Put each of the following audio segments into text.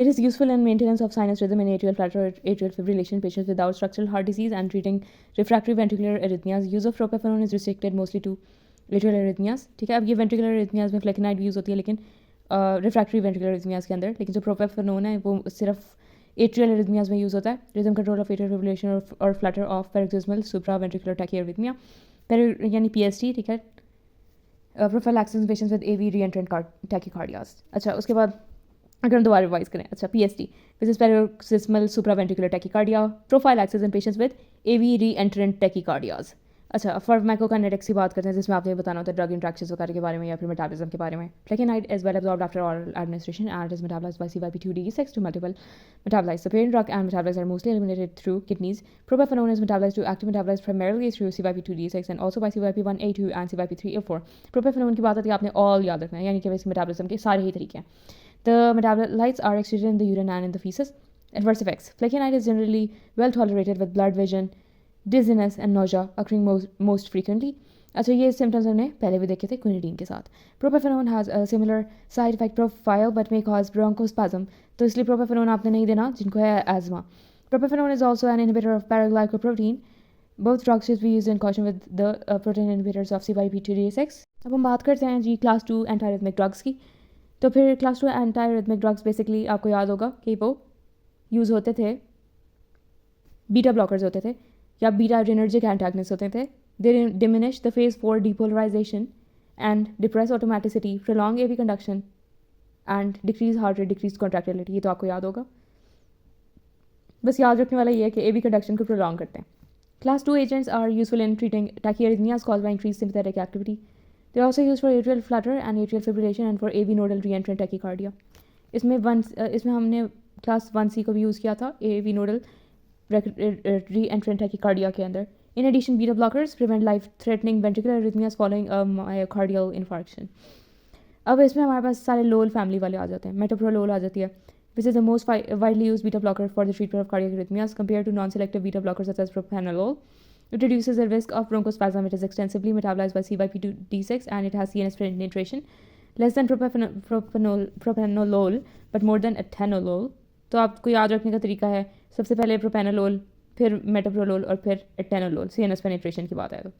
It is useful in maintenance of sinus rhythm in atrial flutter or atrial fibrillation in patients without structural heart disease and treating refractory ventricular arrhythmias. Use of propafenone is restricted mostly to atrial arrhythmias. ठीक है, अब ये ventricular arrhythmias में फ्लेकेनाइड भी use होती है, लेकिन refractory ventricular arrhythmias के अंदर, लेकिन जो प्रोपेफेनोन है वो सिर्फ एट्रियल arrhythmias में यूज़ होता है. Rhythm control of atrial fibrillation और flutter of paroxysmal supraventricular tachyarrhythmia यानी PST. ठीक है, prophylaxis patients with AV reentrant tachycardias. अच्छा, उसके बाद अगर हम दोबारा रिवाइज करें, अच्छा, PST which is paroxysmal supraventricular tachycardia, prophylaxis in patients with AV reentrant tachycardias. अच्छा, फार्माकोकाइनेटिक्स की बात करते हैं, जिसमें आपने बताना होता है ड्रग इंट्रैक्शंस वगैरह के बारे में या फिर मेटाबॉलिज्म के बारे में. Flecainide is well absorbed after oral administration and is metabolised by CYP2D6 to multiple metabolites. The parent drug and metabolites are mostly eliminated through kidneys. Propafenone is metabolized to active metabolites primarily through CYP2D6 and also by CYP1A2 and CYP3A4. Propafenone की बात आती है, आपने all याद रखना है, यानी कि इसके मेटाबॉलिज्म के सारे ही तरीके हैं. The metabolites are excreted in the urine and in the feces. Adverse effects. Flecainide is generally well tolerated with blurred vision, dizziness and nausea occurring most frequently. अच्छा, ये सिम्टम्स हमने पहले भी देखे थे क्विनिडीन के साथ. Propafenone has a similar side effect profile but may cause bronchospasm, तो इसलिए प्रोपेफेनोन आपने नहीं देना जिनको है asthma. Propafenone is also an inhibitor of paraglycoprotein. Both drugs should be used in conjunction with the protein inhibitors of CYP2D6. अब हम बात करते हैं जी क्लास 2 एंटाइरिथमिक ड्रग्स की. तो फिर क्लास 2 एंटाइरिथमिक ड्रग्स बेसिकली आपको याद होगा कि वो यूज़ होते थे, बीटा ब्लॉकर्स होते थे या बीटा adrenergic antagonists होते थे. They diminish the phase 4 depolarization and depress automaticity, prolong AV conduction and decrease heart rate, decrease contractility. ये तो आपको याद होगा. बस याद रखने वाला ये है कि AV conduction को prolong करते हैं. Class 2 agents are useful in treating tachyarrhythmias caused by increased sympathetic activity. They are also used for atrial flutter and atrial fibrillation and for AV nodal reentrant tachycardia. इसमें हमने class 1C को भी use किया था, AV nodal reentrant tachycardia के अंदर. In addition, beta blockers prevent life-threatening ventricular arrhythmias following a myocardial infarction. अब इसमें हमारे पास सारे लोल फैमिली वाले आ जाते हैं. मेटोप्रोलोल आ जाती है, which is the most widely used beta blocker for the treatment of cardiac arrhythmias compared to non-selective beta blockers such as propranolol. It reduces the risk of bronchospasm. It is extensively metabolized by CYP2D6 and it has CNS penetration less than propranolol but more than atenolol. तो आपको याद रखने का तरीका है, सबसे पहले propranolol, फिर मेटोप्रोलोल और फिर एटेनोलोल. CNS पेनिट्रेशन की बात है तो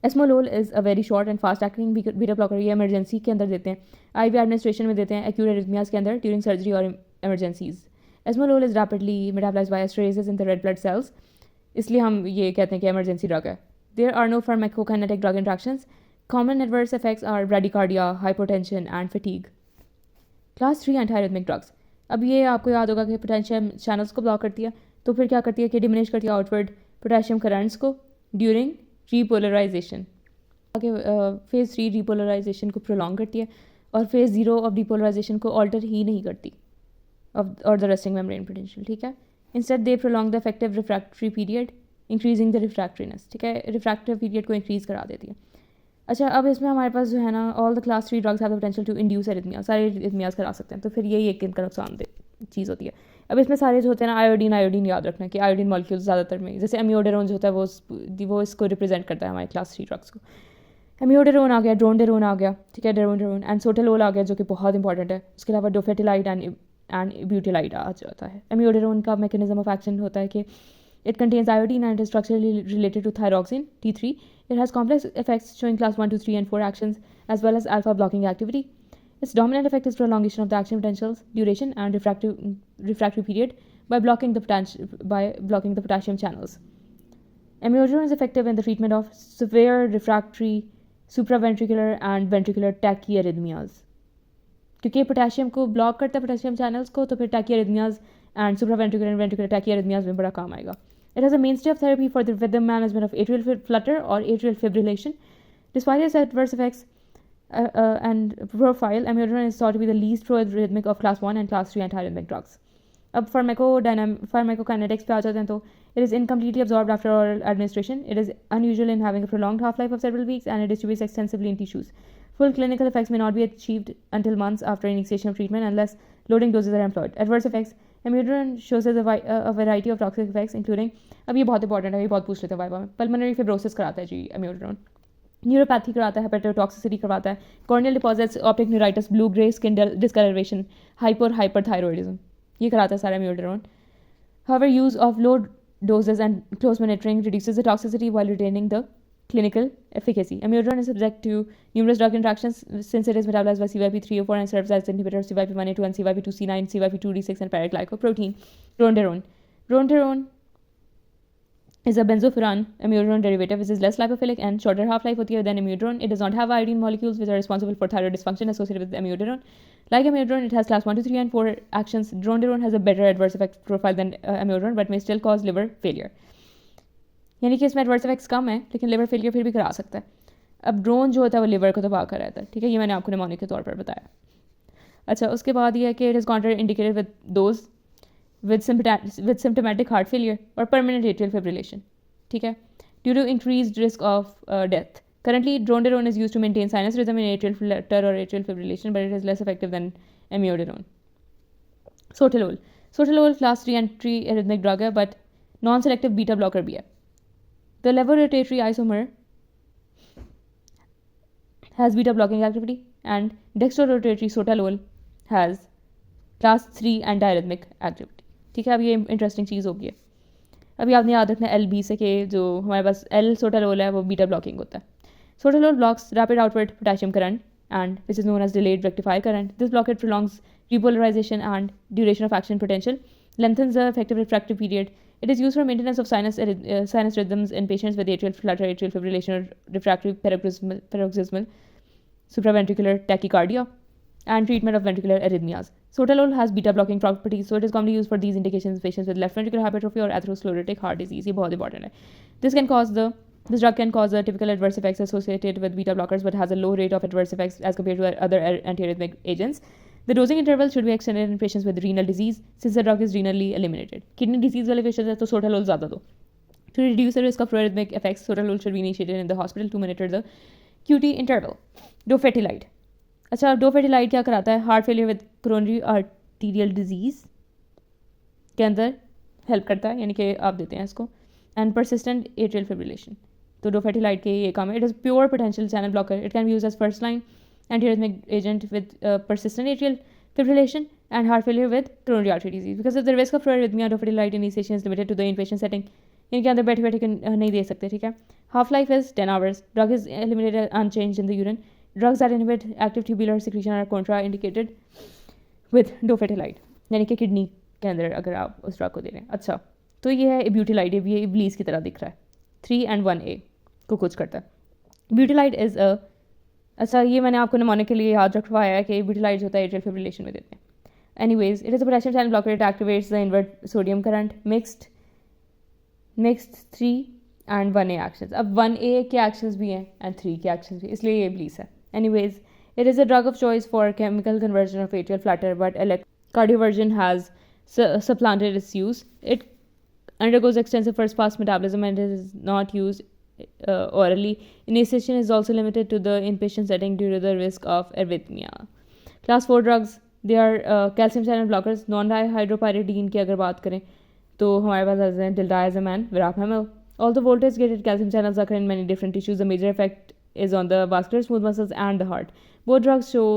esmolol is a very short and fast acting beta blocker. ये इमरजेंसी के अंदर देते हैं, IV एडमिनिस्ट्रेशन में देते हैं एक्यूट एरिथमियाज के अंदर ड्यूरिंग सर्जरी और emergencies. Esmolol is rapidly metabolised by esterases in the red blood cells, इसलिए हम ये कहते हैं कि इमरजेंसी ड्रग है. There are no pharmacokinetic drug interactions. Common adverse effects are bradycardia, hypotension and fatigue. Class 3 antiarrhythmic drugs. अब ये आपको याद होगा कि पोटेशियम चैनल्स को ब्लॉक करती है, तो फिर क्या करती है कि डिमिनिश करती है आउटवर्ड पोटेशियम करंट्स को ड्यूरिंग रीपोलराइजेशन. आगे फेज़ 3 रीपोलराइजेशन को प्रोलॉन्ग करती है और फेज़ 0 ऑफ डीपोलराइजेशन को ऑल्टर ही नहीं करती और द रेस्टिंग मेम्ब्रेन पोटेंशियल. ठीक है, instead they prolong the effective refractory period increasing the refractoriness. ठीक है, रिफ्रैक्टिव पीरियड को इंक्रीज करा देती है. अच्छा, अब इसमें हमारे पास जो है ना, all the class 3 drugs have the potential to induce arrhythmia. सारे एरिथमियाज करा सकते हैं, तो फिर यही एक इनका नुकसानदेह चीज़ होती है. अब इसमें सारे जो होते हैं ना, आयोडीन याद रखना है कि आयोडीन मॉलिक्यूल्स ज़्यादातर में, जैसे एमियोडेरोन जो होता है वो इसको रिप्रेजेंट करता है हमारे क्लास 3 ड्रग्स को. एमियोडेरोन आ गया, ड्रोनडेरोन आ गया, ठीक है, ड्रोनडेरोन एंड सोटेलोल आ गया जो कि बहुत इंपॉर्टेंट है. उसके अलावा डोफेटिलाइड एंड ब्यूटिलाइड आ जाता है. एमियोडेरोन का मैकेनिज्म ऑफ एक्शन होता है कि it contains iodine and is structurally related to thyroxine T3. It has complex effects showing class 1, 2, 3 and 4 actions as well as alpha blocking activity. Its dominant effect is prolongation of the action potentials, duration and refractory period by blocking the potassium channels. Amiodarone is effective in the treatment of severe refractory supraventricular and ventricular tachyarrhythmias. क्योंकि potassium को block करता है potassium channels को, तो फिर tachyarrhythmias and supraventricular and ventricular tachyarrhythmias में बड़ा काम आएगा. It has a mainstay of therapy for the rhythm management of atrial flutter or atrial fibrillation. Despite its adverse effects and profile, amiodarone is thought to be the least pro-rhythmic of class 1 and class 3 antiarrhythmic drugs. अब pharmacokinetics पे आ जाते हैं तो it is incompletely absorbed after oral administration. It is unusual in having a prolonged half-life of several weeks and it distributes extensively in tissues. Full clinical effects may not be achieved until months after initiation of treatment unless loading doses are employed. Adverse effects. Amiodarone shows us a variety of toxic effects including, अब ये बहुत important है, ये बहुत पूछ लेते हैं viva में, पल्मोनरी फिब्रोसिस कराता है जी amiodarone. न्यूरोपैथी कराता है, हेपेटोटॉक्सिसिटी करवाता है, corneal deposits, optic neuritis, blue grey skin discolouration, hyperthyroidism, ये कराता है सारा एम्यूडरॉन. However, use of low doses and close monitoring reduces the toxicity while retaining the clinical efficacy. Amiodarone is subject to numerous drug interactions since it is metabolized by CYP3A4 and serves as inhibitor of CYP1A2 and CYP2C9, CYP2D6 and paraglycoprotein. Ronderone. Ronderone is a benzofuran amiodarone derivative which is less lipophilic and shorter half-life than amiodarone. It does not have iodine molecules which are responsible for thyroid dysfunction associated with amiodarone. Like amiodarone, it has class 1, 2, 3 and 4 actions. Ronderone has a better adverse effect profile than amiodarone but may still cause liver failure. यानी कि इसमें adverse effects कम है लेकिन liver failure फिर भी करा सकता है. अब ड्रोन जो होता है वो लिवर को तबाह कर रहता है. ठीक है, ये मैंने आपको निमोनिक के तौर पर बताया. अच्छा, उसके बाद ये है कि it is contraindicated with those with symptomatic heart failure or permanent atrial fibrillation. ठीक है, due to increased risk of death. Currently, dronedarone is used to maintain sinus rhythm in atrial flutter or atrial fibrillation, but it is less effective than amiodarone. Sotalol. Sotalol class 3 anti-arrhythmic drug है, but non-selective beta blocker भी है. The levorotatory isomer has beta blocking activity, and dextrorotatory sotalol has class 3 anti-arrhythmic activity. ठीक है, अब ये interesting चीज़ होगी है. अभी आपने याद रखना है LB से कि जो हमारे पास L सोटालोल है वो बीटा ब्लॉकिंग होता है. Sotalol blocks rapid outward potassium current and which is known as delayed rectifier current. This blockade prolongs repolarization and duration of action potential, lengthens the effective refractory period. It is used for maintenance of sinus rhythms in patients with atrial flutter, atrial fibrillation, or refractory paroxysmal supraventricular tachycardia, and treatment of ventricular arrhythmias. Sotalol has beta blocking properties, so it is commonly used for these indications in patients with left ventricular hypertrophy or atherosclerotic heart disease. ये बहुत important है. This drug can cause the typical adverse effects associated with beta blockers, but has a low rate of adverse effects as compared to other antiarrhythmic agents. The dosing interval should be extended in patients with renal disease, since the drug is renally eliminated. Kidney disease वाले patients है तो sotalol ज़्यादा दो. To reduce the risk of arrhythmic effects, sotalol should be initiated in the hospital to monitor the QT interval. Dofetilide. अच्छा, डोफेटिलाइड क्या कराता है? Heart failure with coronary arterial disease के अंदर हेल्प करता है, यानी कि आप देते हैं इसको. एंड परसिस्टेंट एट्रियल फिब्रिलेशन, तो डोफेटिलाइड के ये काम है. It is pure potential channel blocker. It can be use as first line antiarrhythmic agent with persistent atrial fibrillation and heart failure with coronary artery disease. Because of the risk of arrhythmia, dofetilide initiation is limited to the inpatient setting. इनके अंदर बैठे बैठे नहीं दे सकते. ठीक है, half life is 10 hours. Drug is eliminated unchanged in the urine. Drugs that inhibit active tubular secretion are contraindicated with dofetilide, यानी कि किडनी के अंदर अगर आप उस ड्रग को दे रहे हैं. अच्छा, तो ये है ब्यूटिलाइड. ये इब्लीस की तरह दिख रहा है. 3 and 1A को कुछ करता है. ब्यूटिलाइड इज़ अ, अच्छा ये मैंने आपको निमोनिक के लिए याद रखवाया है कि ब्यूटिलाइड होता है एट्रियल फिब्रिलेशन में देते हैं. Anyways, it is a potassium channel blocker. It activates the invert sodium current. Mixed 3 and 1A actions. अब 1A के एक्शंस भी हैं एंड 3 के एक्शंस भी, इसलिए ये इब्लीस है. Anyways, it is a drug of choice for chemical conversion of atrial flutter, but cardioversion has supplanted its use. It undergoes extensive first-pass metabolism and is not used orally. Initiation is also limited to the inpatient setting due to the risk of arrhythmia. Class 4 drugs, they are calcium channel blockers. Non-dihydropyridine की अगर बात करें तो हमारे पास हैं diltiazem and verapamil. Although voltage-gated calcium channels occur in many different tissues, the major effect is on the vascular smooth muscles and the heart. Both drugs show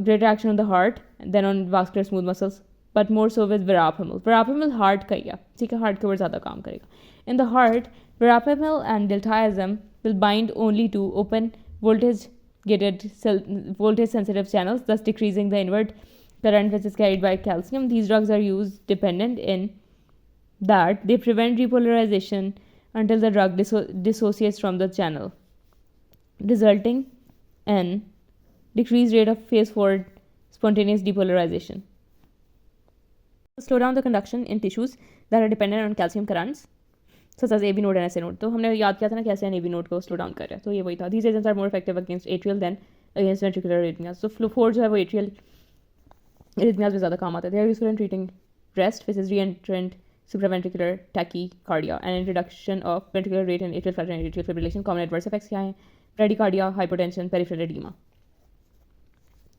greater action on the heart than on vascular smooth muscles, but more so with verapamil. Verapamil heart का ही है, ठीक है, heart के ऊपर ज़्यादा काम करेगा. In the heart, verapamil and diltiazem will bind only to open voltage-sensitive channels, thus decreasing the inward current which is carried by calcium. These drugs are use dependent in that they prevent repolarization until the drug dissociates from the channel, resulting in decreased rate of phase forward spontaneous depolarization. Slow down the conduction in tissues that are dependent on calcium currents, such as AB node and SA node. तो हमने याद किया था ना कैसे AB node को slow down कर रहा है, तो ये वही था. These agents are more effective against atrial than against ventricular arrhythmias. So FLO4 जो है वो atrial arrhythmias में ज़्यादा काम आता है. They are useful in treating rest, which is reentrant supraventricular tachycardia, and introduction of ventricular rate and atrial flutter and atrial fibrillation. Common adverse effects क्या हैं? Bradycardia, hypertension, peripheral edema.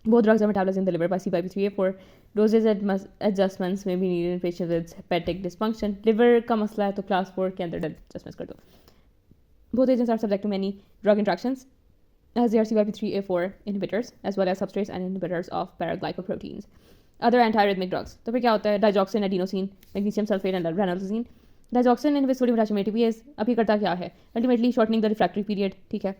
Both drugs are metabolized in the liver by CYP3A4. Dosage adjustments may be needed in patients with hepatic dysfunction. Liver का मसला है तो class 4 के अंदर adjustments कर दो. Both agents are subject to many drug interactions as they are CYP3A4 inhibitors as well as substrates and inhibitors of paraglycoproteins. Other antiarrhythmic drugs. तो फिर क्या होता है? Digoxin, adenosine, magnesium sulfate and ranolazine. Digoxin inhibits sodium potassium ATPase. अब ये करता क्या है? Ultimately shortening the refractory period, ठीक है,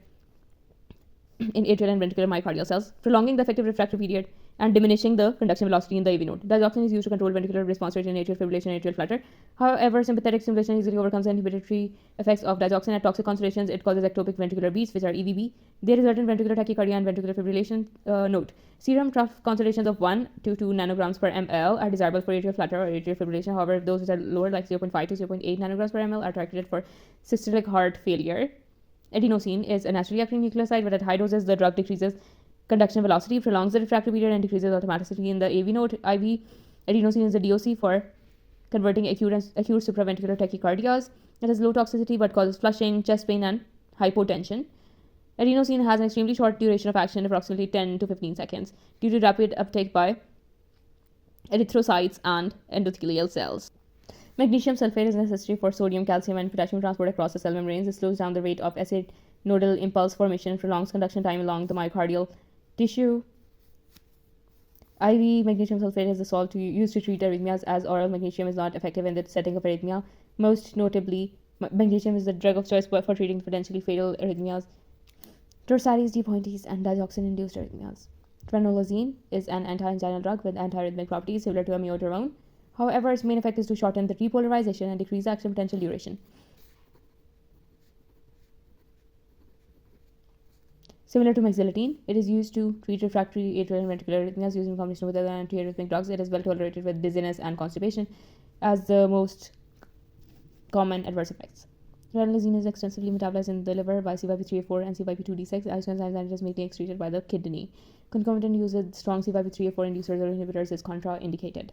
in atrial and ventricular myocardial cells, prolonging the effective refractory period and diminishing the conduction velocity in the AV node. Digoxin is used to control ventricular response rate in atrial fibrillation and atrial flutter. However, sympathetic stimulation easily overcomes the inhibitory effects of digoxin. At toxic concentrations, it causes ectopic ventricular beats, which are EVB. They result in ventricular tachycardia and ventricular fibrillation. Note: serum trough concentrations of 1 to 2 nanograms per ml are desirable for atrial flutter or atrial fibrillation. However, those which are lower, like 0.5 to 0.8 nanograms per ml, are targeted for systolic heart failure. Adenosine is a naturally acting nucleoside, but at high doses, the drug decreases conduction velocity, prolongs the refractory period, and decreases automaticity in the AV node. IV adenosine is a DOC for converting acute supraventricular tachycardias. It has low toxicity but causes flushing, chest pain, and hypotension. Adenosine has an extremely short duration of action, approximately 10 to 15 seconds, due to rapid uptake by erythrocytes and endothelial cells. Magnesium sulfate is necessary for sodium, calcium, and potassium transport across the cell membranes. It slows down the rate of acid nodal impulse formation and prolongs conduction time along the myocardial tissue. IV magnesium sulfate is the salt used to treat arrhythmias, as oral magnesium is not effective in the setting of arrhythmia. Most notably, magnesium is the drug of choice for treating potentially fatal arrhythmias, Torsades, D-pointes, and digoxin-induced arrhythmias. Ranolazine is an anti-anginal drug with antiarrhythmic properties similar to amiodarone. However, its main effect is to shorten the repolarization and decrease the action potential duration. Similar to mexiletine, it is used to treat refractory atrial and ventricular arrhythmias using combination with other antiarrhythmic drugs. It is well tolerated with dizziness and constipation as the most common adverse effects. Ranolazine is extensively metabolized in the liver by CYP3A4 and CYP2D6 as enzymes, and it is mainly excreted by the kidney. Concomitant use with strong CYP3A4 inducers or inhibitors is contraindicated.